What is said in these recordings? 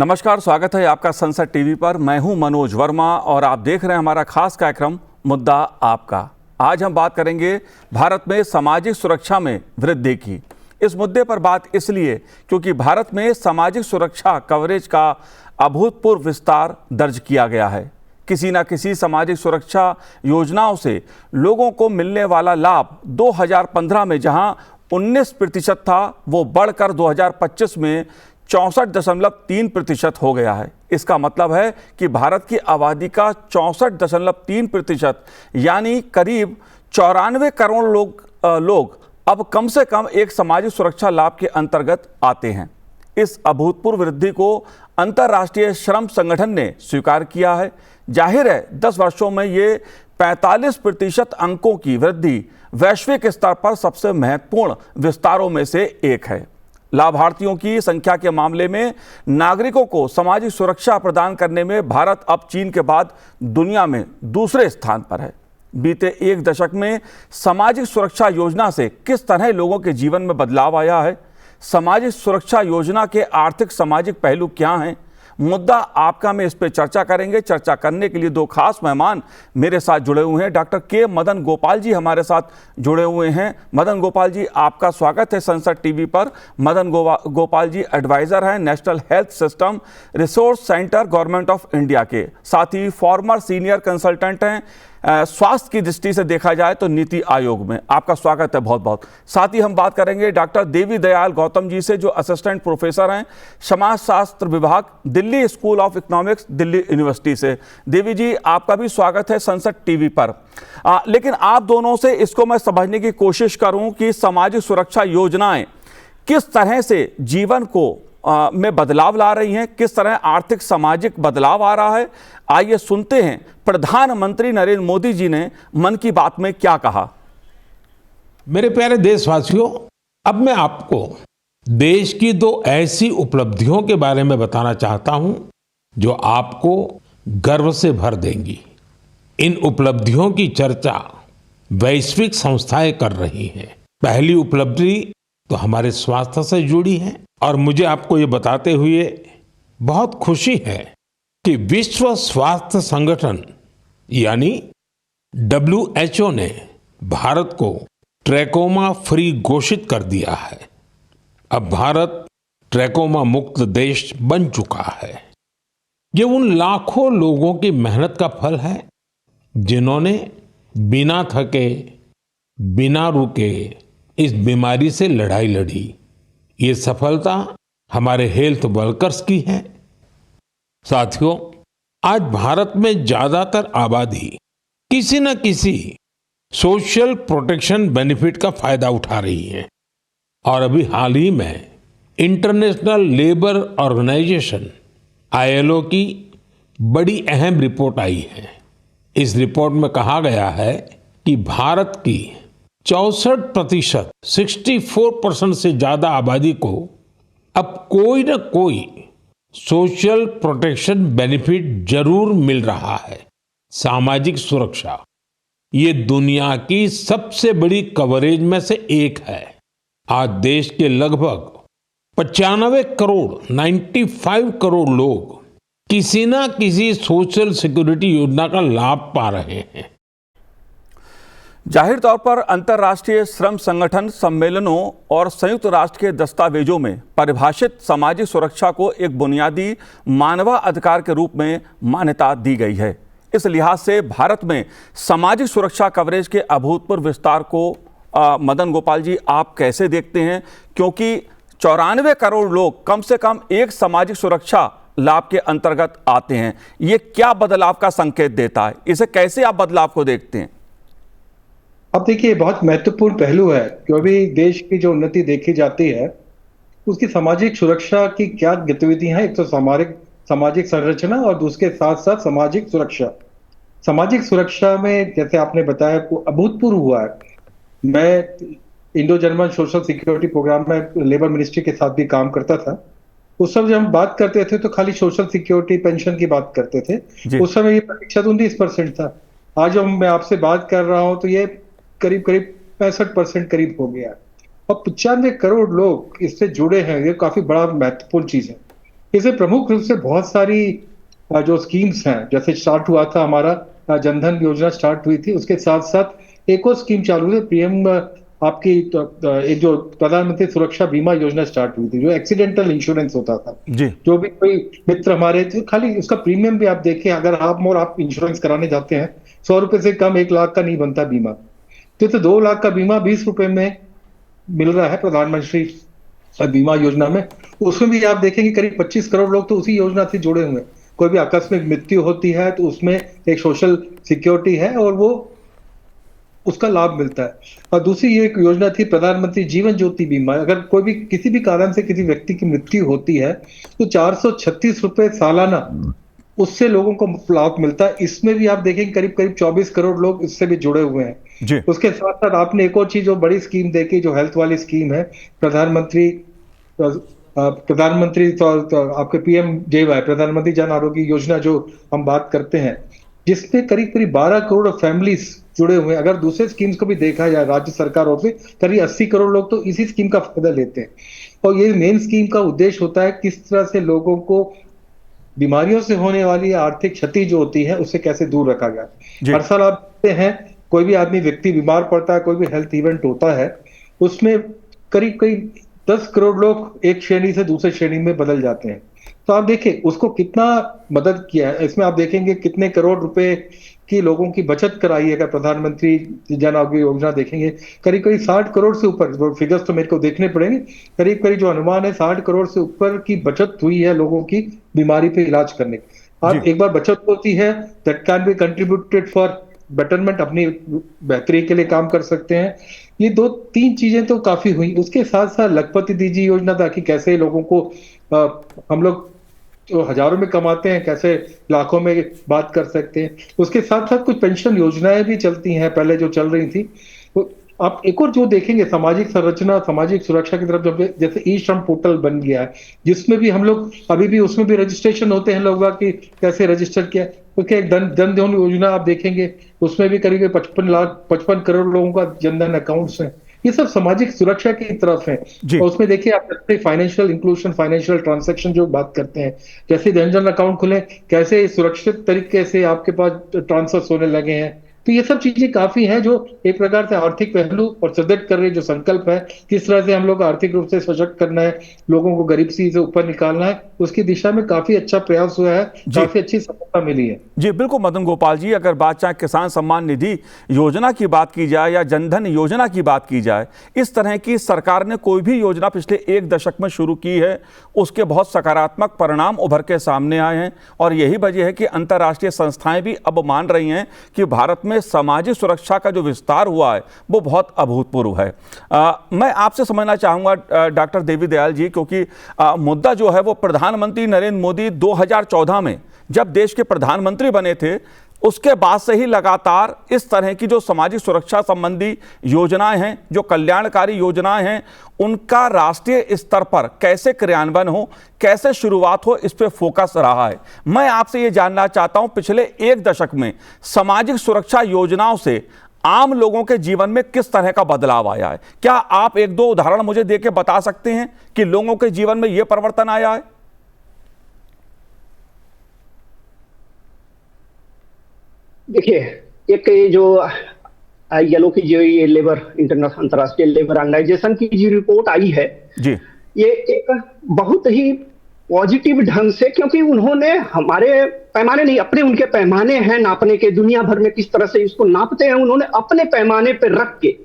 नमस्कार, स्वागत है आपका संसद टीवी पर। मैं हूं मनोज वर्मा और आप देख रहे हैं हमारा खास कार्यक्रम मुद्दा आपका। आज हम बात करेंगे भारत में सामाजिक सुरक्षा में वृद्धि की। इस मुद्दे पर बात इसलिए क्योंकि भारत में सामाजिक सुरक्षा कवरेज का अभूतपूर्व विस्तार दर्ज किया गया है। किसी न किसी सामाजिक सुरक्षा योजनाओं से लोगों को मिलने वाला लाभ 2015 में जहां 19% था, वो बढ़कर 2025 में 64.3% हो गया है। इसका मतलब है कि भारत की आबादी का 64.3% यानी करीब 94 करोड़ लोग अब कम से कम एक सामाजिक सुरक्षा लाभ के अंतर्गत आते हैं। इस अभूतपूर्व वृद्धि को अंतर्राष्ट्रीय श्रम संगठन ने स्वीकार किया है। जाहिर है 10 वर्षों में ये 45% अंकों की वृद्धि वैश्विक स्तर पर सबसे महत्वपूर्ण विस्तारों में से एक है। लाभार्थियों की संख्या के मामले में नागरिकों को सामाजिक सुरक्षा प्रदान करने में भारत अब चीन के बाद दुनिया में दूसरे स्थान पर है। बीते एक दशक में सामाजिक सुरक्षा योजना से किस तरह लोगों के जीवन में बदलाव आया है, सामाजिक सुरक्षा योजना के आर्थिक सामाजिक पहलू क्या हैं, मुद्दा आपका में इस पे चर्चा करेंगे। चर्चा करने के लिए दो खास मेहमान मेरे साथ जुड़े हुए हैं। डॉक्टर के मदन गोपाल जी हमारे साथ जुड़े हुए हैं। मदन गोपाल जी, आपका स्वागत है संसद टीवी पर। मदन गोपाल जी एडवाइजर हैं national health system resource centre government of India के, साथ ही फॉर्मर सीनियर कंसल्टेंट हैं स्वास्थ्य की दृष्टि से देखा जाए तो नीति आयोग में। आपका स्वागत है बहुत बहुत। साथ ही हम बात करेंगे डॉक्टर देवी दयाल गौतम जी से, जो असिस्टेंट प्रोफेसर हैं समाज शास्त्र विभाग, Delhi school of economics, Delhi university से। देवी जी, आपका भी स्वागत है संसद टीवी पर। लेकिन आप दोनों से इसको मैं समझने की कोशिश करूं कि सामाजिक सुरक्षा योजनाएं किस तरह से जीवन को में बदलाव ला रही हैं, किस तरह आर्थिक सामाजिक बदलाव आ रहा है। आइए सुनते हैं प्रधानमंत्री नरेंद्र मोदी जी ने मन की बात में क्या कहा। मेरे प्यारे देशवासियों, अब मैं आपको देश की दो ऐसी उपलब्धियों के बारे में बताना चाहता हूं जो आपको गर्व से भर देंगी। इन उपलब्धियों की चर्चा वैश्विक संस्थाएं कर रही हैं। पहली उपलब्धि तो हमारे स्वास्थ्य से जुड़ी है और मुझे आपको ये बताते हुए बहुत खुशी है कि विश्व स्वास्थ्य संगठन यानी WHO ने भारत को ट्रैकोमा फ्री घोषित कर दिया है। अब भारत ट्रैकोमा मुक्त देश बन चुका है। ये उन लाखों लोगों की मेहनत का फल है जिन्होंने बिना थके, बिना रुके इस बीमारी से लड़ाई लड़ी। ये सफलता हमारे हेल्थ वर्कर्स की है। साथियों, आज भारत में ज्यादातर आबादी किसी न किसी सोशल प्रोटेक्शन बेनिफिट का फायदा उठा रही है और अभी हाल ही में इंटरनेशनल लेबर ऑर्गेनाइजेशन ILO की बड़ी अहम रिपोर्ट आई है। इस रिपोर्ट में कहा गया है कि भारत की 64%, 64% से ज्यादा आबादी को अब कोई न कोई सोशल प्रोटेक्शन बेनिफिट जरूर मिल रहा है। सामाजिक सुरक्षा ये दुनिया की सबसे बड़ी कवरेज में से एक है। आज देश के लगभग 95 करोड़ 95 करोड़ लोग किसी ना किसी सोशल सिक्योरिटी योजना का लाभ पा रहे हैं। जाहिर तौर पर अंतर्राष्ट्रीय श्रम संगठन सम्मेलनों और संयुक्त राष्ट्र के दस्तावेजों में परिभाषित सामाजिक सुरक्षा को एक बुनियादी मानवाधिकार के रूप में मान्यता दी गई है। इस लिहाज से भारत में सामाजिक सुरक्षा कवरेज के अभूतपूर्व विस्तार को मदन गोपाल जी आप कैसे देखते हैं? क्योंकि 94 करोड़ लोग कम से कम एक सामाजिक सुरक्षा लाभ के अंतर्गत आते हैं। ये क्या बदलाव का संकेत देता है? इसे कैसे आप बदलाव को देखते हैं? अब देखिए, बहुत महत्वपूर्ण पहलू है कि अभी देश की जो उन्नति देखी जाती है उसकी सामाजिक सुरक्षा की क्या गतिविधियां हैं। एक तो सामाजिक संरचना और दूसरे साथ साथ सामाजिक सुरक्षा। सामाजिक सुरक्षा में जैसे आपने बताया अभूतपूर्व हुआ है। मैं Indo German social security programme में लेबर मिनिस्ट्री के साथ भी काम करता था। उस समय जब हम बात करते थे तो खाली सोशल सिक्योरिटी पेंशन की बात करते थे। उस समय ये प्रतिशत 19% था। आज जब मैं आपसे बात कर रहा हूं तो ये करीब 65% करीब हो गया और 95 करोड़ लोग इससे जुड़े हैं। ये काफी बड़ा महत्वपूर्ण चीज है। इसमें प्रमुख रूप से बहुत सारी जो स्कीम्स हैं, जैसे स्टार्ट हुआ था हमारा जनधन योजना स्टार्ट हुई थी, उसके साथ साथ एक और स्कीम चालू हुई, पीएम आपकी एक जो प्रधानमंत्री सुरक्षा बीमा योजना स्टार्ट हुई थी, जो एक्सीडेंटल इंश्योरेंस होता था। जी। जो भी कोई मित्र हमारे थे, खाली उसका प्रीमियम भी आप देखें, अगर आप इंश्योरेंस कराने जाते हैं, 100 रुपए से कम 1 लाख का नहीं बनता बीमा। तो 2 लाख का बीमा 20 रुपए में मिल रहा है प्रधानमंत्री बीमा योजना में। उसमें भी आप देखेंगे करीब 25 करोड़ लोग तो उसी योजना से जुड़े हुए हैं। कोई भी आकस्मिक मृत्यु होती है तो उसमें एक सोशल सिक्योरिटी है और वो उसका लाभ मिलता है। और दूसरी ये एक योजना थी प्रधानमंत्री जीवन ज्योति बीमा। अगर कोई भी किसी भी कारण से किसी व्यक्ति की मृत्यु होती है तो 436 रुपए सालाना उससे लोगों को लाभ मिलता है। इसमें भी आप देखेंगे करीब करीब 24 करोड़ लोग इससे भी जुड़े हुए हैं। जी। उसके साथ साथ आपने एक और चीज जो बड़ी स्कीम देखी, जो हेल्थ वाली स्कीम है, प्रधानमंत्री तो आपके पीएमजेवाई, प्रधानमंत्री जन आरोग्य योजना जो हम बात करते हैं, जिसमें करीब करीब 12 करोड़ फैमिलीज जुड़े हुए हैं। अगर दूसरे स्कीम्स को भी देखा जाए राज्य सरकारों से, करीब 80 करोड़ लोग तो इसी स्कीम का फायदा लेते हैं। और ये मेन स्कीम का उद्देश्य होता है किस तरह से लोगों को बीमारियों से होने वाली आर्थिक क्षति जो होती है उससे कैसे दूर रखा जाए। हर साल आप देखते हैं कोई भी आदमी व्यक्ति बीमार पड़ता है, कोई भी हेल्थ इवेंट होता है, उसमें करीब करीब 10 करोड़ लोग एक श्रेणी से दूसरे श्रेणी में बदल जाते हैं। तो आप देखिए उसको कितना मदद किया है। इसमें आप देखेंगे कितने करोड़ रुपए की लोगों की बचत कराई है। अगर प्रधानमंत्री जन आरोग्य योजना देखेंगे, करीब करीब 60 करोड़ से ऊपर, फिगर्स तो मेरे को देखने पड़ेंगे, करीब करीब जो अनुमान है 60 करोड़ से ऊपर की बचत हुई है लोगों की बीमारी पे इलाज करने की। आप एक बार बचत होती है, that can be contributed for betterment, अपनी बेहतरी के लिए काम कर सकते हैं। ये 2-3 चीजें तो काफी हुई। उसके साथ साथ लखपति दीदी योजना, ताकि कैसे लोगों को हम लोग जो हजारों में कमाते हैं कैसे लाखों में बात कर सकते हैं। उसके साथ साथ कुछ पेंशन योजनाएं भी चलती हैं पहले जो चल रही थी। तो आप एक और जो देखेंगे सामाजिक संरचना, सामाजिक सुरक्षा की तरफ, जब जैसे ई श्रम पोर्टल बन गया है, जिसमें भी हम लोग अभी भी उसमें भी रजिस्ट्रेशन होते हैं लोगों की, कैसे रजिस्टर किया। क्योंकि एक जन धन योजना आप देखेंगे, उसमें भी करीब 55 करोड़ लोगों का जनधन अकाउंट्स हैं। ये सब सामाजिक सुरक्षा की तरफ है। और उसमें देखिए आप फाइनेंशियल इंक्लूजन, फाइनेंशियल ट्रांजैक्शन जो बात करते हैं, जैसे जनधन अकाउंट खुले, कैसे सुरक्षित तरीके से आपके पास ट्रांसफर होने लगे हैं। तो ये सब चीजें काफी हैं जो एक प्रकार से आर्थिक पहलू और सजग कर रहे, जो संकल्प है किस तरह से हम लोग आर्थिक रूप से सशक्त करना है, लोगों को गरीबी से ऊपर निकालना है, उसकी दिशा में काफी अच्छा प्रयास हुआ है, काफी अच्छी सफलता मिली है। जी बिल्कुल मदन गोपाल जी, अगर बात चाहे किसान सम्मान निधि योजना की बात की जाए या जनधन योजना की बात की जाए, इस तरह की सरकार ने कोई भी योजना पिछले 1 दशक में शुरू की है, उसके बहुत सकारात्मक परिणाम उभर के सामने आए हैं। और यही वजह है कि अंतर्राष्ट्रीय संस्थाएं भी अब मान रही हैं कि भारत में सामाजिक सुरक्षा का जो विस्तार हुआ है वो बहुत अभूतपूर्व है। मैं आपसे समझना चाहूँगा डॉक्टर देवी दयाल जी, क्योंकि मुद्दा जो है वो प्रधानमंत्री नरेंद्र मोदी 2014 में जब देश के प्रधानमंत्री बने थे, उसके बाद से ही लगातार इस तरह की जो सामाजिक सुरक्षा संबंधी योजनाएं हैं, जो कल्याणकारी योजनाएं हैं, उनका राष्ट्रीय स्तर पर कैसे क्रियान्वयन हो, कैसे शुरुआत हो, इस पे फोकस रहा है। मैं आपसे ये जानना चाहता हूं, पिछले 1 दशक में सामाजिक सुरक्षा योजनाओं से आम लोगों के जीवन में किस तरह का बदलाव आया है? क्या आप 1-2 उदाहरण मुझे देके बता सकते हैं कि लोगों के जीवन में यह परिवर्तन आया है? देखिए, एक जो ILO की जो ये लेबर इंटरनेशनल अंतर्राष्ट्रीय लेबर ऑर्गेनाइजेशन की जो रिपोर्ट आई है जी, ये एक बहुत ही पॉजिटिव ढंग से, क्योंकि उन्होंने हमारे पैमाने नहीं, अपने उनके पैमाने हैं नापने के, दुनिया भर में किस तरह से इसको नापते हैं, उन्होंने अपने पैमाने पर रख के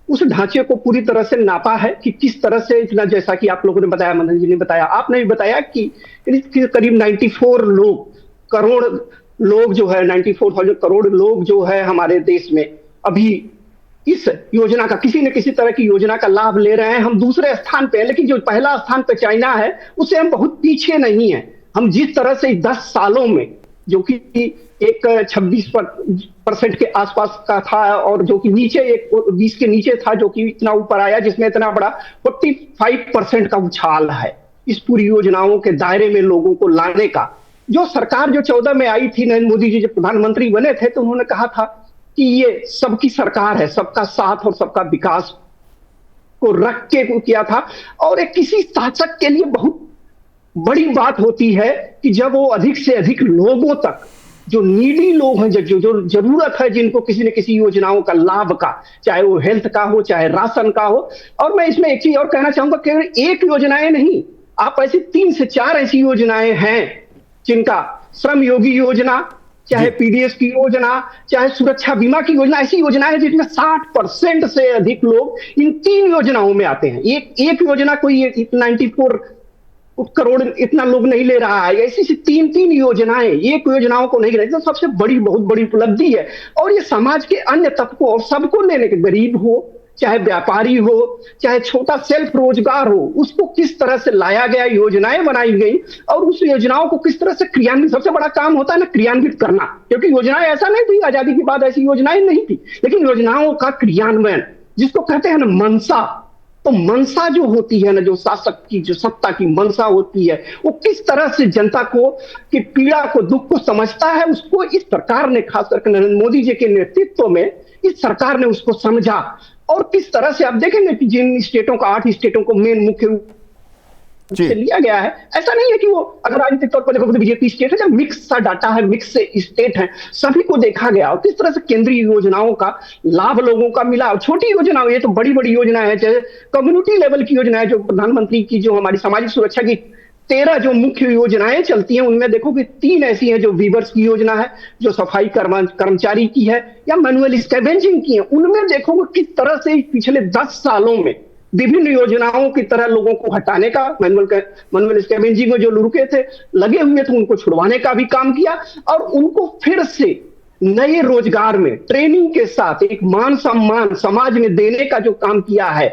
उस ढांचे को पूरी तरह से नापा है कि किस तरह से इतना, जैसा कि आप लोगों ने बताया, मदन जी ने बताया, आपने भी बताया कि करीब 94 करोड़ लोग जो है, 94,000 करोड़ लोग जो है हमारे देश में अभी इस योजना का, किसी न किसी तरह की योजना का लाभ ले रहे हैं। हम दूसरे स्थान पे हैं, लेकिन जो पहला स्थान पे चाइना है उससे हम बहुत पीछे नहीं है। हम जिस तरह से 10 सालों में, जो कि एक 26% के आसपास का था और जो कि नीचे एक 20 के नीचे था, जो कि इतना ऊपर आया, जिसमें इतना बड़ा 45% का उछाल है इस पूरी योजनाओं के दायरे में लोगों को लाने का। जो सरकार जो 14 में आई थी, नरेंद्र मोदी जी जब प्रधानमंत्री बने थे, तो उन्होंने कहा था कि ये सबकी सरकार है, सबका साथ और सबका विकास को रख के किया था। और एक किसी शासक के लिए बहुत बड़ी बात होती है कि जब वो अधिक से अधिक लोगों तक, जो नीडी लोग हैं, जो जरूरत है, जिनको किसी न किसी योजनाओं का लाभ का, चाहे वो हेल्थ का हो, चाहे राशन का हो। और मैं इसमें एक चीज और कहना चाहूंगा, केवल एक योजनाएं नहीं, आप ऐसी 3 से 4 ऐसी योजनाएं हैं जिनका, श्रम योगी योजना, चाहे पीडीएस की योजना, चाहे सुरक्षा बीमा की योजना, ऐसी योजना है जिसमें 60% से अधिक लोग इन 3 योजनाओं में आते हैं। एक योजना कोई 94 करोड़ इतना लोग नहीं ले रहा है, ऐसी 3 योजनाएं, एक योजनाओं को नहीं ले रही, तो सबसे बहुत बड़ी उपलब्धि है। और ये समाज के अन्य तबकों और सबको लेने के, गरीब हो, चाहे व्यापारी हो, चाहे छोटा सेल्फ रोजगार हो, उसको किस तरह से लाया गया, योजनाएं बनाई गई, और उस योजनाओं को किस तरह से क्रियान्वित, सबसे बड़ा काम होता है ना क्रियान्वित करना, क्योंकि योजनाएं ऐसा नहीं थी, आजादी के बाद ऐसी योजनाएं नहीं थी, लेकिन योजनाओं का क्रियान्वयन, जिसको कहते हैं ना मंशा। तो मंशा जो होती है ना, जो शासक की, जो सत्ता की मंशा होती है, वो किस तरह से जनता को की पीड़ा को, दुख को समझता है, उसको इस सरकार ने, खास करके नरेंद्र मोदी जी के नेतृत्व में इस सरकार ने उसको समझा। और किस तरह से आप देखेंगे कि जिन स्टेटों का, 8 स्टेटों को मेन मुख्य रूप से लिया गया है, ऐसा नहीं है कि वो, अगर राजनीतिक तौर पर देखो तो बीजेपी स्टेट है, जब मिक्स सा डाटा है, मिक्स से स्टेट है, सभी को देखा गया और किस तरह से केंद्रीय योजनाओं का लाभ लोगों का मिला। और छोटी योजनाओं, ये तो बड़ी योजना है, चाहे कम्युनिटी लेवल की योजना है, जो प्रधानमंत्री की, जो हमारी सामाजिक सुरक्षा की 13 जो मुख्य योजनाएं चलती हैं, उनमें देखो कि 3 ऐसी हैं जो वीवर्स की योजना है, जो सफाई कर्मचारी की है, या मैनुअल स्कैवेंजिंग की है। उनमें देखो किस तरह से पिछले 10 सालों में विभिन्न योजनाओं की तरह लोगों को हटाने का, मैनुअल स्कैवेंजिंग में जो रुके थे, लगे हुए थे, उनको छुड़वाने का भी काम किया, और उनको फिर से नए रोजगार में ट्रेनिंग के साथ एक मान सम्मान समाज में देने का जो काम किया है,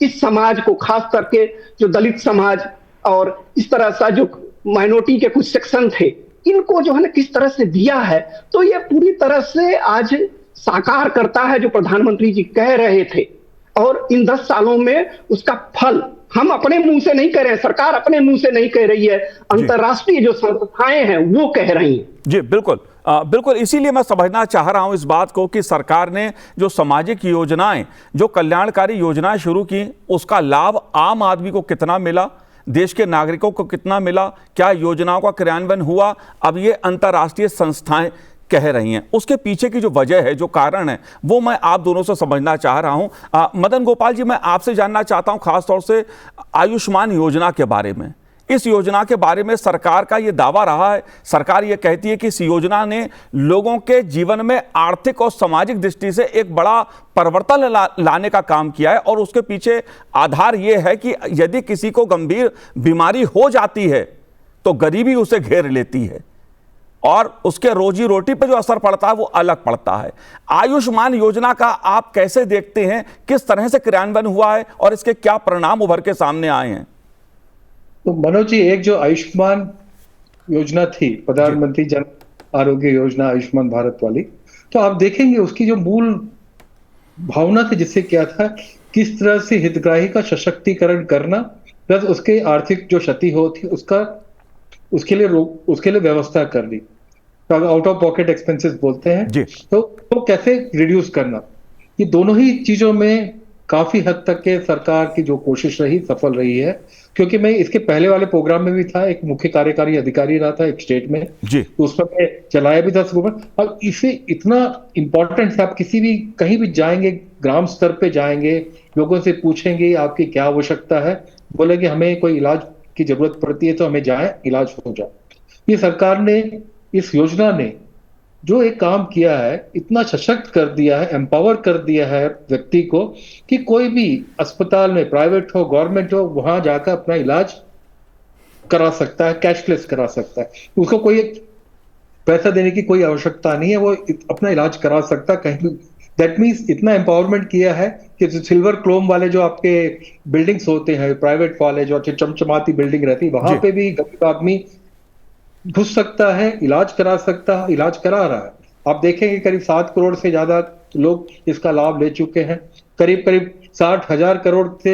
इस समाज को, खास करके जो दलित समाज और इस तरह सा जो माइनॉरिटी के कुछ सेक्शन थे, इनको जो है ना किस तरह से दिया है, तो ये पूरी तरह से आज साकार करता है जो प्रधानमंत्री जी कह रहे थे। और इन 10 सालों में उसका फल हम अपने मुंह से नहीं कह रहे हैं, सरकार अपने मुंह से नहीं कह रही है, अंतर्राष्ट्रीय जो संस्थाएं हैं वो कह रही हैं। जी बिल्कुल, बिल्कुल, इसीलिए मैं समझना चाह रहा हूं इस बात को कि सरकार ने जो सामाजिक योजनाएं, जो कल्याणकारी योजनाएं शुरू की, उसका लाभ आम आदमी को कितना मिला, देश के नागरिकों को कितना मिला, क्या योजनाओं का क्रियान्वयन हुआ, अब ये अंतर्राष्ट्रीय संस्थाएं कह रही हैं। उसके पीछे की जो वजह है, जो कारण है, वो मैं आप दोनों से समझना चाह रहा हूं। मदन गोपाल जी, मैं आपसे जानना चाहता हूं खासतौर से आयुष्मान योजना के बारे में। इस योजना के बारे में सरकार का ये दावा रहा है, सरकार ये कहती है कि इस योजना ने लोगों के जीवन में आर्थिक और सामाजिक दृष्टि से एक बड़ा परिवर्तन लाने का काम किया है, और उसके पीछे आधार ये है कि यदि किसी को गंभीर बीमारी हो जाती है तो गरीबी उसे घेर लेती है और उसके रोजी रोटी पर जो असर पड़ता है वो अलग पड़ता है। आयुष्मान योजना का आप कैसे देखते हैं, किस तरह से क्रियान्वयन हुआ है और इसके क्या परिणाम उभर के सामने आए हैं? तो मनोज जी, एक जो आयुष्मान योजना थी, प्रधानमंत्री जन आरोग्य योजना, आयुष्मान भारत वाली, तो आप देखेंगे उसकी जो मूल भावना थी, जिससे क्या था, किस तरह से हितग्राही का सशक्तिकरण करना, प्लस उसके आर्थिक जो क्षति होती उसके लिए व्यवस्था करनी, तो आउट ऑफ पॉकेट एक्सपेंसेस बोलते हैं, तो कैसे रिड्यूस करना, ये दोनों ही चीजों में काफी हद तक के सरकार की जो कोशिश रही सफल रही है। क्योंकि मैं इसके पहले वाले प्रोग्राम में भी था, एक मुख्य कार्यकारी अधिकारी रहा था एक स्टेट में, तो उसमें मैं चलाया भी था प्रोग्राम। अब इसे इतना इंपॉर्टेंट है, आप किसी भी कहीं भी जाएंगे, ग्राम स्तर पे जाएंगे, लोगों से पूछेंगे आपकी क्या आवश्यकता है, बोलेंगे हमें कोई इलाज की जरूरत पड़ती है तो हमें जाए, इलाज हो जाए। ये सरकार ने, इस योजना ने जो एक काम किया है, इतना सशक्त कर दिया है, एम्पावर कर दिया है व्यक्ति को कि कोई भी अस्पताल में, प्राइवेट हो गवर्नमेंट हो, वहां जाकर अपना इलाज करा सकता है, कैशलेस करा सकता है, उसको कोई पैसा देने की कोई आवश्यकता नहीं है, वो अपना इलाज करा सकता है कहीं भी। दैट मीन्स इतना एम्पावरमेंट किया है कि सिल्वर क्लोम वाले जो आपके बिल्डिंग्स होते हैं, प्राइवेट वाले जो अच्छे चमचमाती बिल्डिंग रहती है, वहां पे भी गरीब आदमी घुस सकता है, इलाज करा सकता है, इलाज करा रहा है। आप देखेंगे करीब 7 करोड़ से ज्यादा लोग इसका लाभ ले चुके हैं, करीब 60,000 करोड़ से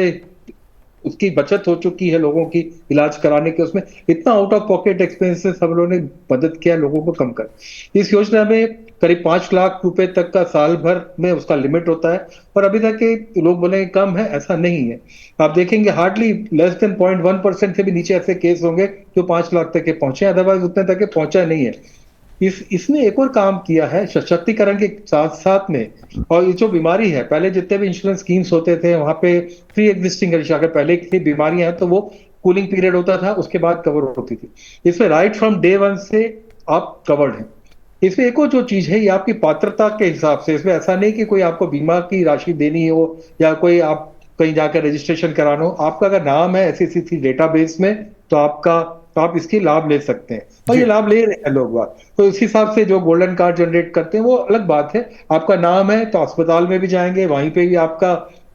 उसकी बचत हो चुकी है लोगों की इलाज कराने के, उसमें इतना आउट ऑफ पॉकेट एक्सपेंसेस सब लोगों ने मदद किया लोगों को कम कर। इस योजना में करीब 5 लाख रुपए तक का साल भर में उसका लिमिट होता है, और अभी तक के लोग बोले कम है, ऐसा नहीं है। आप देखेंगे हार्डली लेस देन 0.1% से भी नीचे ऐसे केस होंगे जो 5 लाख तक के पहुंचे, अदरवाइज उतने तक के पहुंचा नहीं है। इसने एक और काम किया है सशक्तिकरण के साथ साथ में, और ये जो बीमारी है, पहले जितने भी इंश्योरेंस स्कीम्स होते थे वहां पे प्री एग्जिस्टिंग कंडीशन, अगर पहले की बीमारियां हैं तो वो कूलिंग पीरियड होता था, उसके बाद कवर होती थी। इसमें राइट फ्रॉम डे वन से आप कवर्ड हैं। इसमें एक और जो चीज है, ये आपकी पात्रता के हिसाब से, इसमें ऐसा नहीं कि कोई आपको बीमा की राशि देनी हो या कोई आप कहीं जाकर रजिस्ट्रेशन कराना हो, आपका अगर नाम है SECC डेटाबेस में तो आप इसकी लाभ ले सकते हैं, और ये लाभ ले रहे हैं लोग बात। तो इस हिसाब से जो गोल्डन कार्ड जनरेट करते हैं वो अलग बात है। आपका नाम है तो अस्पताल में भी जाएंगे, वहीं पे भी आपका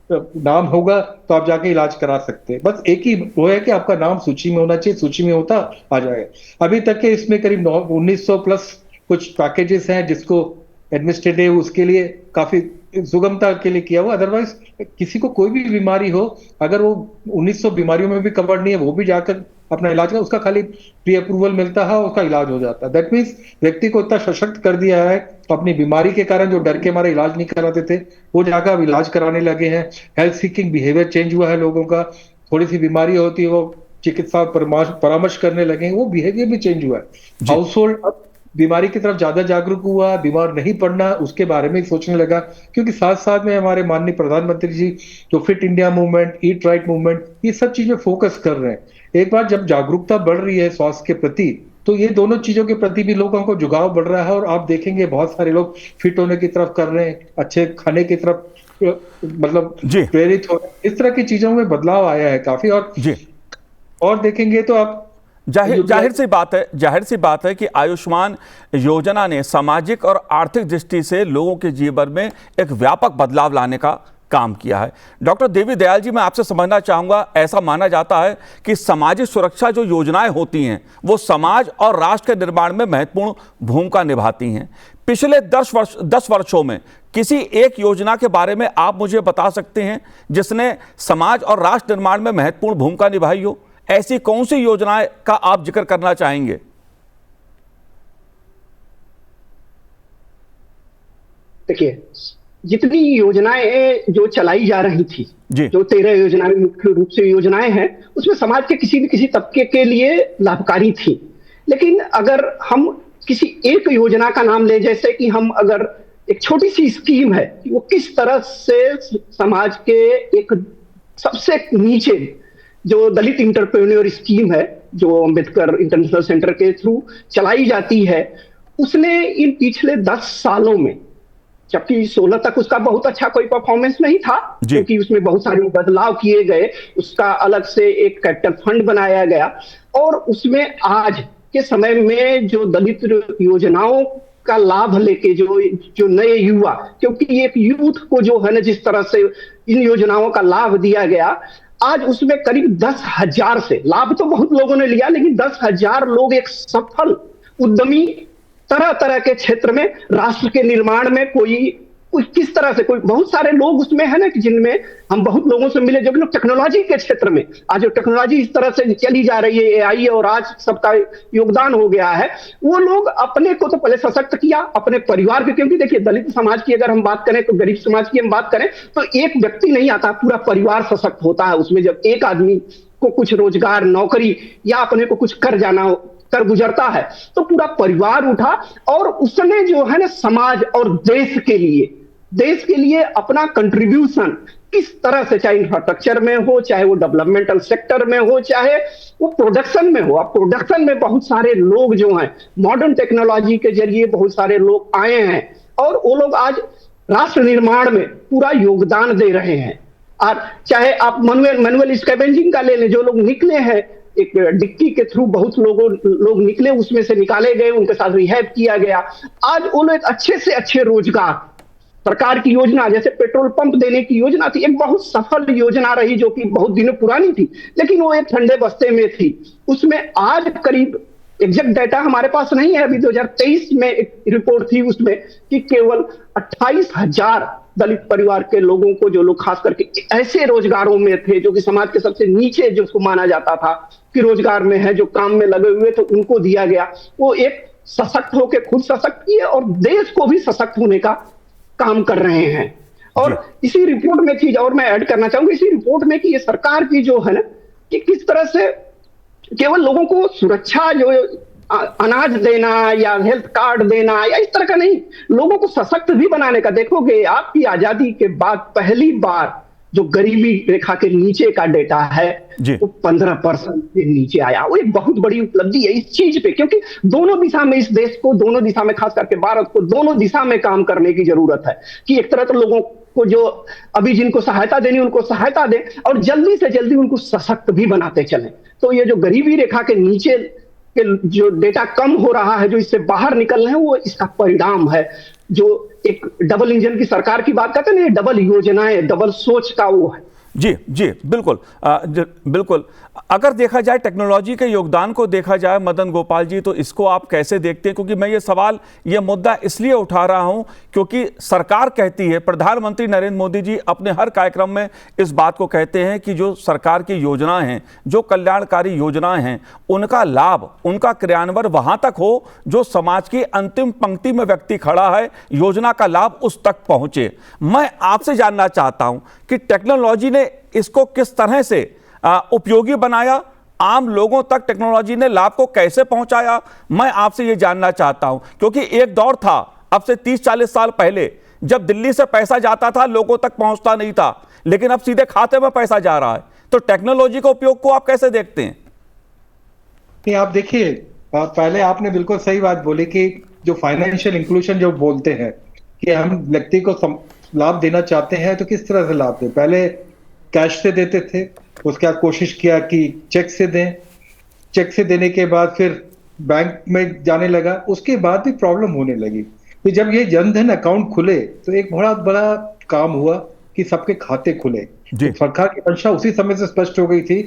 नाम होगा तो आप जाके इलाज करा सकते हैं। बस एक ही वो है कि आपका नाम सूची में होना चाहिए, सूची में होता आ जाएगा। अभी तक के इसमें करीब 1900 प्लस कुछ पैकेजेस हैं जिसको एडमिनिस्ट्रेटिव उसके लिए काफी सुगमता के लिए किया हुआ। अदरवाइज किसी को कोई भी बीमारी हो, अगर वो 1900 बीमारियों में भी कवर नहीं है, वो भी जाकर अपना इलाज का, उसका खाली प्री अप्रूवल मिलता है, उसका इलाज हो जाता है। दैट मीन्स व्यक्ति को इतना सशक्त कर दिया है, अपनी बीमारी के कारण जो डर के मारे इलाज नहीं कराते थे वो जाकर अब इलाज कराने लगे हैं। हेल्थ सीकिंग बिहेवियर चेंज हुआ है लोगों का, थोड़ी सी बीमारी होती है वो चिकित्सा परामर्श करने लगे हैं, वो बिहेवियर भी चेंज हुआ है। हाउस होल्ड अब बीमारी की तरफ ज्यादा जागरूक हुआ, बीमार नहीं पड़ना उसके बारे में सोचने लगा, क्योंकि साथ साथ में हमारे माननीय प्रधानमंत्री जी जो fit India movement, eat right movement, ये सब चीजें फोकस कर रहे हैं। एक बार जब जागरूकता बढ़ रही है स्वास्थ्य के प्रति, तो ये दोनों चीजों के प्रति भी लोगों को झुकाव बढ़ रहा है, और आप देखेंगे बहुत सारे लोग फिट होने की तरफ कर रहे हैं, अच्छे खाने की तरफ मतलब प्रेरित हो रहे हैं। इस तरह की चीजों में बदलाव आया है काफी। और देखेंगे तो आप जाहिर सी बात है कि आयुष्मान योजना ने सामाजिक और आर्थिक दृष्टि से लोगों के जीवन में एक व्यापक बदलाव लाने का काम किया है। डॉक्टर देवी दयाल जी, मैं आपसे समझना चाहूंगा, ऐसा माना जाता है कि सामाजिक सुरक्षा जो योजनाएं होती हैं वो समाज और राष्ट्र के निर्माण में महत्वपूर्ण भूमिका निभाती हैं। पिछले 10 वर्षों में किसी एक योजना के बारे में आप मुझे बता सकते हैं जिसने समाज और राष्ट्र निर्माण में महत्वपूर्ण भूमिका निभाई हो? ऐसी कौन सी योजनाएं का आप जिक्र करना चाहेंगे? देखिए, जितनी योजनाएं जो चलाई जा रही थी, जो 13 योजनाएं मुख्य रूप से योजनाएं हैं, उसमें समाज के किसी न किसी तबके के लिए लाभकारी थी। लेकिन अगर हम किसी एक योजना का नाम लें, जैसे कि हम अगर एक छोटी सी स्कीम है कि वो किस तरह से समाज के एक सबसे नीचे जो दलित इंटरप्रेन्योर स्कीम है जो अंबेडकर इंटरनेशनल सेंटर के थ्रू चलाई जाती है, उसने इन पिछले 10 सालों में, जबकि 16 तक उसका बहुत अच्छा कोई परफॉर्मेंस नहीं था क्योंकि उसमें बहुत सारे बदलाव किए गए, उसका अलग से एक कैपिटल फंड बनाया गया, और उसमें आज के समय में जो दलित योजनाओं का लाभ लेके जो नए युवा, क्योंकि एक यूथ को जो है ना जिस तरह से इन योजनाओं का लाभ दिया गया, आज उसमें करीब 10,000 से, लाभ तो बहुत लोगों ने लिया, लेकिन 10,000 लोग एक सफल उद्यमी तरह तरह के क्षेत्र में राष्ट्र के निर्माण में कोई किस तरह से, कोई बहुत सारे लोग उसमें है ना कि जिनमें हम बहुत लोगों से मिले जो लोग टेक्नोलॉजी के क्षेत्र में, आज जो टेक्नोलॉजी इस तरह से चली जा रही है, AI और आज सबका योगदान हो गया है, वो लोग अपने को तो पहले सशक्त किया, अपने परिवार के, क्योंकि देखिए दलित समाज की अगर हम बात करें तो गरीब समाज की हम बात करें तो एक व्यक्ति नहीं आता, पूरा परिवार सशक्त होता है उसमें। जब एक आदमी को कुछ रोजगार, नौकरी या अपने को कुछ कर गुजरता है तो पूरा परिवार उठा, और उसने जो है ना समाज और देश के लिए अपना कंट्रीब्यूशन किस तरह से, चाहे इंफ्रास्ट्रक्चर में हो, चाहे वो डेवलपमेंटल सेक्टर में हो, चाहे वो प्रोडक्शन में हो। अब प्रोडक्शन में बहुत सारे लोग जो हैं मॉडर्न टेक्नोलॉजी के जरिए बहुत सारे लोग आए हैं, और वो लोग आज राष्ट्र निर्माण में पूरा योगदान दे रहे हैं। और चाहे आप मैनुअल स्कैवेंजिंग का ले लें, जो लोग निकले हैं एक डिक्की के थ्रू, बहुत लोग निकले, उसमें से निकाले गए, उनके साथ रिहैब किया गया, आज वो लोग अच्छे से अच्छे रोजगार, सरकार की योजना जैसे पेट्रोल पंप देने की योजना थी, एक बहुत सफल योजना रही जो कि बहुत दिनों पुरानी थी, लेकिन वो एक ठंडे बस्ते में थी। उसमें आज करीब, एग्जैक्ट डाटा हमारे पास नहीं है, अभी 2023 में एक रिपोर्ट थी उसमें कि केवल 28,000 दलित परिवार के लोगों को, जो लोग खास करके ऐसे रोजगारों में थे जो कि समाज के सबसे नीचे जिसको माना जाता था कि रोजगार में है, जो काम में लगे हुए थे, उनको दिया गया। वो एक सशक्त होकर खुद सशक्त किए और देश को भी सशक्त होने का काम कर रहे हैं। और इसी रिपोर्ट में थी, और मैं ऐड करना चाहूंगा इसी रिपोर्ट में, कि ये सरकार की जो है ना, कि किस तरह से केवल लोगों को सुरक्षा, जो अनाज देना या हेल्थ कार्ड देना या इस तरह का नहीं, लोगों को सशक्त भी बनाने का। देखोगे आपकी आजादी के बाद पहली बार जो गरीबी रेखा के नीचे का डेटा है वो 15% से नीचे आया। वो एक बहुत बड़ी उपलब्धि है इस चीज पे, क्योंकि दोनों दिशा में, इस देश को दोनों दिशा में, खास करके भारत को दोनों दिशा में काम करने की जरूरत है। कि एक तरह तो लोगों को जो अभी जिनको सहायता देनी उनको सहायता दें, और जल्दी से जल्दी उनको सशक्त भी बनाते चलें। तो ये जो गरीबी रेखा के नीचे के जो डेटा कम हो रहा है, जो इससे बाहर निकल रहे हैं, वो इसका परिणाम है। जो एक डबल इंजन की सरकार की बात करते हैं ना, ये डबल योजनाएं, डबल सोच का वो है। जी जी बिल्कुल, बिल्कुल। अगर देखा जाए टेक्नोलॉजी के योगदान को देखा जाए मदन गोपाल जी, तो इसको आप कैसे देखते हैं? क्योंकि मैं ये मुद्दा इसलिए उठा रहा हूं क्योंकि सरकार कहती है, प्रधानमंत्री नरेंद्र मोदी जी अपने हर कार्यक्रम में इस बात को कहते हैं कि जो सरकार की योजनाएं हैं, जो कल्याणकारी योजनाएं हैं, उनका लाभ, उनका क्रियान्वयन वहां तक हो जो समाज की अंतिम पंक्ति में व्यक्ति खड़ा है, योजना का लाभ उस तक पहुंचे। मैं आपसे जानना चाहता हूं कि टेक्नोलॉजी ने इसको किस तरह से उपयोगी बनाया, आम लोगों तक टेक्नोलॉजी ने लाभ को कैसे पहुंचाया, मैं आपसे यह जानना चाहता हूं। क्योंकि एक दौर था अब से 30-40 साल पहले, जब दिल्ली से पैसा जाता था लोगों तक पहुंचता नहीं था, लेकिन अब सीधे खाते में पैसा जा रहा है। तो टेक्नोलॉजी के उपयोग को आप कैसे देखते हैं? नहीं, आप देखिए, पहले आपने बिल्कुल सही बात बोली कि जो फाइनेंशियल इंक्लूजन जो बोलते हैं कि हम व्यक्ति को लाभ देना चाहते हैं, तो किस तरह से लाभ दें? पहले कैश से देते थे, उसके बाद कोशिश किया कि चेक से दें, चेक से देने के बाद फिर बैंक में जाने लगा, उसके बाद भी प्रॉब्लम होने लगी। तो जब ये जनधन अकाउंट खुले तो एक बहुत बड़ा काम हुआ कि सबके खाते खुले। तो सरकार की मंशा उसी समय से स्पष्ट हो गई थी,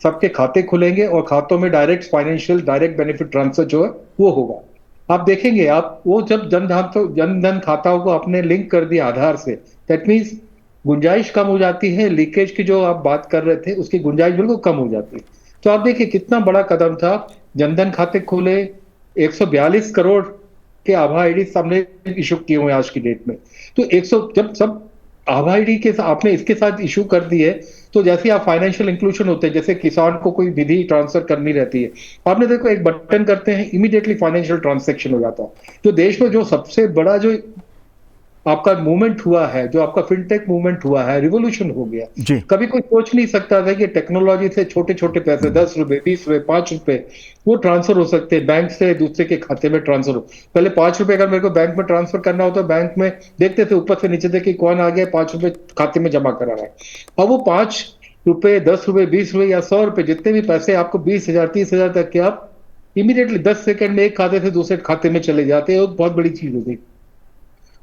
सबके खाते खुलेंगे और खातों में डायरेक्ट बेनिफिट ट्रांसफर जो है वो होगा। आप देखेंगे, आप वो जब जनधन खाताओं को आपने लिंक कर दिया आधार से, दैट मीन्स गुंजाइश कम हो जाती है, लीकेज की जो आप बात कर रहे थे उसकी गुंजाइश बिल्कुल कम हो जाती है। तो आप देखिए कितना बड़ा कदम था, जनधन खाते खुले, 142 करोड़ के आभा आईडी हमने इशू किए हुए आज की डेट में। तो 100 जब सब आभा आईडी के आपने इसके साथ इशू कर दिए, तो जैसे आप फाइनेंशियल इंक्लूजन होते हैं, जैसे किसान को कोई निधि ट्रांसफर करनी रहती है, आपने देखो एक बटन करते हैं, इमीडिएटली फाइनेंशियल ट्रांजैक्शन हो जाता है। जो देश में जो सबसे बड़ा जो आपका मूवमेंट हुआ है, जो आपका फिनटेक मूवमेंट हुआ है, रिवॉल्यूशन हो गया। कभी कोई सोच नहीं सकता था कि टेक्नोलॉजी से छोटे छोटे पैसे 10 रुपए, 20 रुपए, 5 रुपए वो ट्रांसफर हो सकते हैं, बैंक से दूसरे के खाते में ट्रांसफर हो। पहले 5 रुपए अगर मेरे को बैंक में ट्रांसफर करना हो तो बैंक में देखते थे ऊपर से नीचे तक कि कौन आ गया 5 रुपए खाते में जमा करा रहा है। अब वो 5 रुपए, 10 रुपए, 20 रुपए या 100 रुपए, जितने भी पैसे आपको 20,000, 30,000 तक के आप इमीडिएटली 10 सेकंड में एक खाते से दूसरे खाते में चले जाते हैं। वो बहुत बड़ी चीज होती है।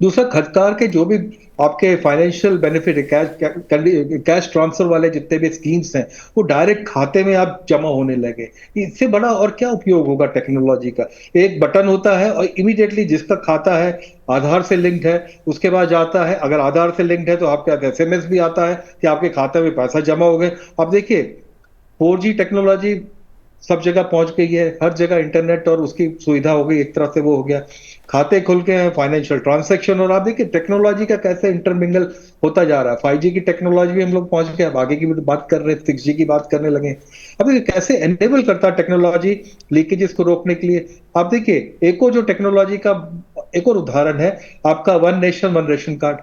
दूसरा, खरीदार के जो भी आपके फाइनेंशियल बेनिफिट कैश ट्रांसफर वाले जितने भी स्कीम्स हैं, वो डायरेक्ट खाते में आप जमा होने लगे। इससे बड़ा और क्या उपयोग होगा टेक्नोलॉजी का? एक बटन होता है और इमीडिएटली जिसका खाता है आधार से लिंक्ड है, उसके बाद जाता है, अगर आधार से लिंक्ड है तो आपके पास SMS भी आता है कि आपके खाते में पैसा जमा हो गए। अब देखिए 4G टेक्नोलॉजी सब जगह पहुंच गई है, हर जगह इंटरनेट और उसकी सुविधा हो गई, एक तरह से वो हो गया, खाते खुल के हैं, फाइनेंशियल ट्रांजैक्शन। और आप देखिए टेक्नोलॉजी का कैसे इंटरमिंगल होता जा रहा है। 5G की टेक्नोलॉजी भी हम लोग पहुंच गए, अब आगे की भी बात कर रहे हैं, 6G की बात करने लगे। अब देखिए कैसे एनेबल करता है टेक्नोलॉजी लीकेजेस को रोकने के लिए। आप देखिए एक और जो टेक्नोलॉजी का एक और उदाहरण है आपका one nation one ration card.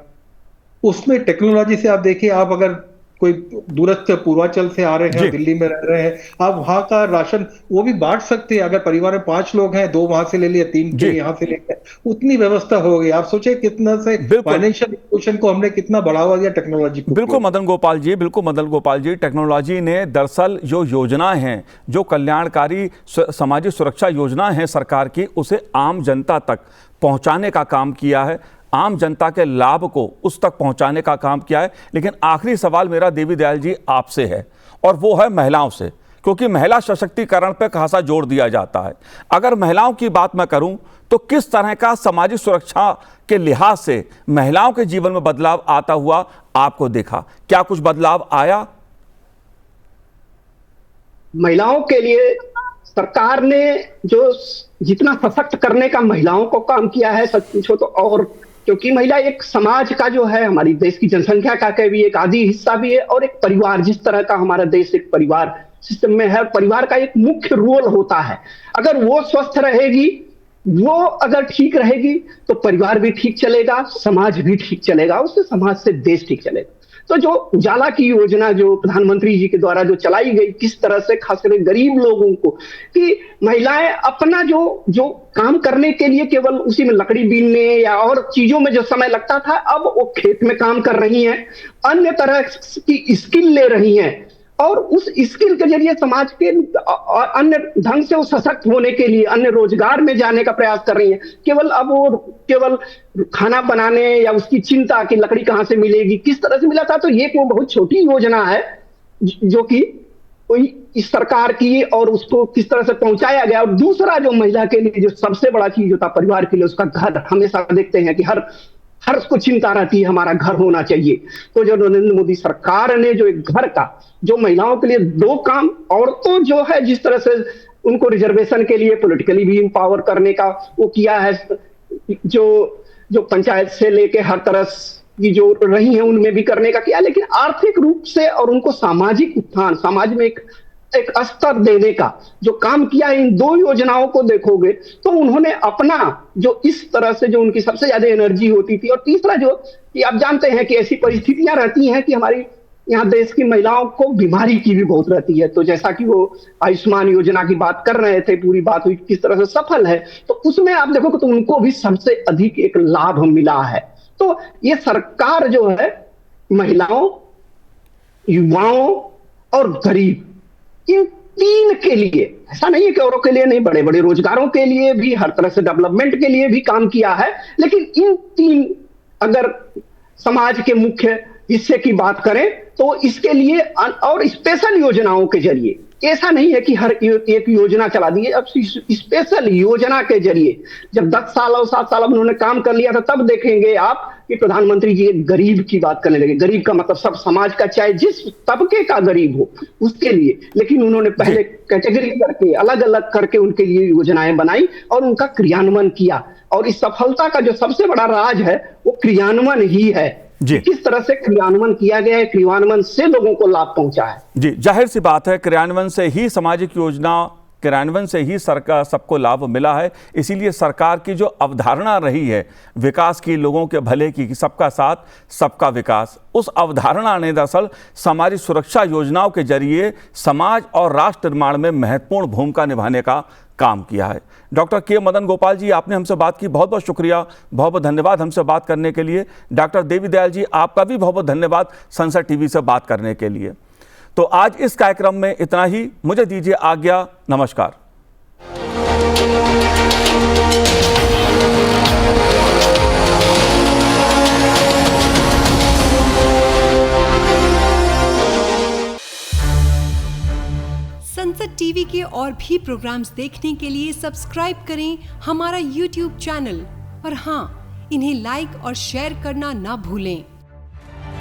उसमें टेक्नोलॉजी से आप देखिए, आप अगर कोई दूरस्थ पूर्वांचल से आ रहे हैं, दिल्ली में रह रहे हैं, आप वहां का राशन वो भी बांट सकते हैं। अगर परिवार में 5 लोग हैं, 2 वहां से ले लिए, 3 यहाँ से ले लिया, उतनी व्यवस्था हो गई। आप सोचे कितना से फाइनेंशियल इंक्लूजन को हमने कितना बढ़ावा दिया टेक्नोलॉजी को। बिल्कुल मदन गोपाल जी, बिल्कुल मदन गोपाल जी, टेक्नोलॉजी ने दरअसल जो योजनाएं हैं, जो कल्याणकारी सामाजिक सुरक्षा योजना है सरकार की, उसे आम जनता तक पहुंचाने का काम किया है, आम जनता के लाभ को उस तक पहुंचाने का काम किया है। लेकिन आखिरी सवाल मेरा देवी दयाल जी आपसे है, और वो है महिलाओं से, क्योंकि महिला सशक्तिकरण पर खासा जोर दिया जाता है। अगर महिलाओं की बात मैं करूं तो किस तरह का सामाजिक सुरक्षा के लिहाज से महिलाओं के जीवन में बदलाव आता हुआ आपको देखा? क्या कुछ बदलाव आया? महिलाओं के लिए सरकार ने जो जितना सशक्त करने का महिलाओं को काम किया है, सच पूछो तो, और क्योंकि महिला एक समाज का जो है, हमारी देश की जनसंख्या का भी एक आधी हिस्सा भी है, और एक परिवार, जिस तरह का हमारा देश एक परिवार सिस्टम में है, परिवार का एक मुख्य रोल होता है। अगर वो स्वस्थ रहेगी, वो अगर ठीक रहेगी, तो परिवार भी ठीक चलेगा, समाज भी ठीक चलेगा, उससे समाज से देश ठीक चलेगा। तो जो उजाला की योजना जो प्रधानमंत्री जी के द्वारा जो चलाई गई, किस तरह से खासकर गरीब लोगों को, कि महिलाएं अपना जो काम करने के लिए केवल उसी में लकड़ी बीनने या और चीजों में जो समय लगता था, अब वो खेत में काम कर रही हैं, अन्य तरह की स्किल ले रही हैं, और उस स्किल के जरिए समाज के अन्य ढंग से वो सशक्त होने के लिए अन्य रोजगार में जाने का प्रयास कर रही है। केवल खाना बनाने या उसकी चिंता कि लकड़ी कहां से मिलेगी, किस तरह से मिला था, तो ये वो बहुत छोटी योजना है जो कि इस सरकार की, और उसको किस तरह से पहुंचाया गया। और दूसरा जो महिला के लिए जो सबसे बड़ा चीज होता परिवार के लिए, उसका घर। हमेशा देखते हैं कि हर उसको चिंता रहती है हमारा घर होना चाहिए। तो जो नरेंद्र मोदी सरकार ने जो एक घर का, जो महिलाओं के लिए दो काम, औरतों जो है जिस तरह से उनको रिजर्वेशन के लिए पॉलिटिकली भी एम्पावर करने का वो किया है, जो पंचायत से लेके हर तरह की जो रही है उनमें भी करने का किया, लेकिन आर्थिक रूप से और उनको सामाजिक उत्थान, समाज में एक स्तर देने का जो काम किया, इन दो योजनाओं को देखोगे तो उन्होंने अपना जो इस तरह से जो उनकी सबसे ज्यादा एनर्जी होती थी। और तीसरा जो कि आप जानते हैं कि ऐसी परिस्थितियां रहती हैं कि हमारी यहाँ देश की महिलाओं को बीमारी की भी बहुत रहती है। तो जैसा कि वो आयुष्मान योजना की बात कर रहे थे, पूरी बात हुई किस तरह से सफल है, तो उसमें आप देखोगे तो उनको भी सबसे अधिक एक लाभ मिला है। तो ये सरकार जो है महिलाओं, युवाओं और गरीब, इन तीन के लिए, ऐसा नहीं है कि औरों के लिए नहीं, बड़े बड़े रोजगारों के लिए भी, हर तरह से डेवलपमेंट के लिए भी काम किया है, लेकिन इन तीन अगर समाज के मुख्य हिस्से की बात करें तो इसके लिए और स्पेशल योजनाओं के जरिए, ऐसा नहीं है कि हर एक योजना चला दी है, अब स्पेशल योजना के जरिए जब 10 साल और 7 साल उन्होंने काम कर लिया था, तब देखेंगे आप कि प्रधानमंत्री जी एक गरीब की बात करने लगे। गरीब का मतलब सब समाज का, चाहे जिस तबके का गरीब हो उसके लिए, लेकिन उन्होंने पहले कैटेगरी करके अलग अलग करके उनके लिए योजनाएं बनाई और उनका क्रियान्वयन किया। और इस सफलता का जो सबसे बड़ा राज है वो क्रियान्वयन ही है। किस तरह से क्रियान्वयन किया गया है, क्रियान्वयन से लोगों को लाभ पहुंचा है। जी, जाहिर सी बात है, क्रियान्वयन से ही सामाजिक योजना, क्रियान्वयन से ही सरकार सबको लाभ मिला है। इसीलिए सरकार की जो अवधारणा रही है विकास की, लोगों के भले की, सबका साथ सबका विकास, उस अवधारणा ने दरअसल सामाजिक सुरक्षा योजनाओं के जरिए समाज और राष्ट्र निर्माण में महत्वपूर्ण भूमिका निभाने का काम किया है। डॉक्टर के मदन गोपाल जी, आपने हमसे बात की, बहुत बहुत शुक्रिया, बहुत बहुत धन्यवाद हमसे बात करने के लिए। डॉक्टर देवी दयाल जी, आपका भी बहुत बहुत धन्यवाद संसद टीवी से बात करने के लिए। तो आज इस कार्यक्रम में इतना ही, मुझे दीजिए आज्ञा, नमस्कार। संसद टीवी के और भी प्रोग्राम्स देखने के लिए सब्सक्राइब करें हमारा YouTube चैनल और हाँ, इन्हें लाइक और शेयर करना ना भूलें।